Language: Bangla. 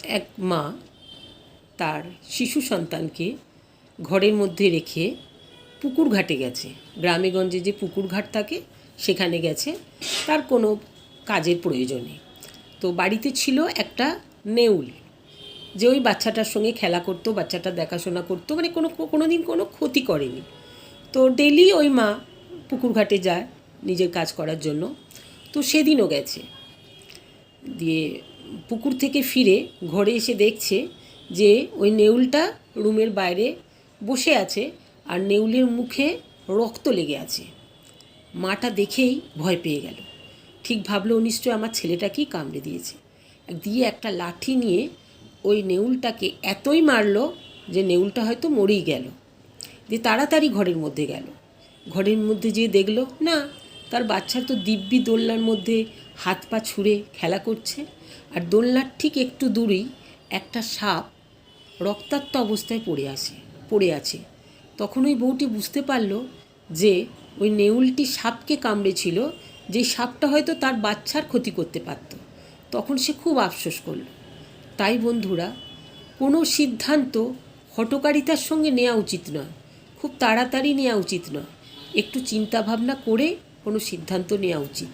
এক মা তার শিশু সন্তানকে ঘরের মধ্যে রেখে পুকুর ঘাটে গেছে। গ্রামেগঞ্জে যে পুকুর ঘাট থাকে সেখানে গেছে তার কোনো কাজের প্রয়োজনে। তো বাড়িতে ছিল একটা নেউল, যে ওই বাচ্চাটার সঙ্গে খেলা করতো, বাচ্চাটা দেখাশোনা করতো, মানে কোনো দিন কোনো ক্ষতি করেনি। তো ডেলি ওই মা পুকুর ঘাটে যায় নিজের কাজ করার জন্য। তো সেদিনও গেছে, দিয়ে পুকুর থেকে ফিরে ঘরে এসে দেখছে যে ওই নেউলটা রুমের বাইরে বসে আছে আর নেউলের মুখে রক্ত লেগে আছে। মাটা দেখেই ভয় পেয়ে গেল, ঠিক ভাবলো নিশ্চয় আমার ছেলেটাকেই কামড়ে দিয়েছে। দিয়ে একটা লাঠি নিয়ে ওই নেউলটাকে এতই মারলো যে নেউলটা হয়তো মরেই গেল। দিয়ে তাড়াতাড়ি ঘরের মধ্যে গেল, ঘরের মধ্যে যেয়ে দেখলো না, তার বাচ্চা তো দিব্যি দোলনার মধ্যে হাত পা ছুঁড়ে খেলা করছে, আর দোলনার ঠিক একটু দূরেই একটা সাপ রক্তাক্ত অবস্থায় পড়ে আছে। তখন ওই বউটি বুঝতে পারলো যে ওই নেউলটি সাপকে কামড়েছিল, যে সাপটা হয়তো তার বাচ্চার ক্ষতি করতে পারত। তখন সে খুব আফসোস করল। তাই বন্ধুরা, কোনো সিদ্ধান্ত হঠকারিতার সঙ্গে নেওয়া উচিত নয়, খুব তাড়াতাড়ি নেওয়া উচিত নয়, একটু চিন্তা ভাবনা করে কোনো সিদ্ধান্ত নেওয়া উচিত।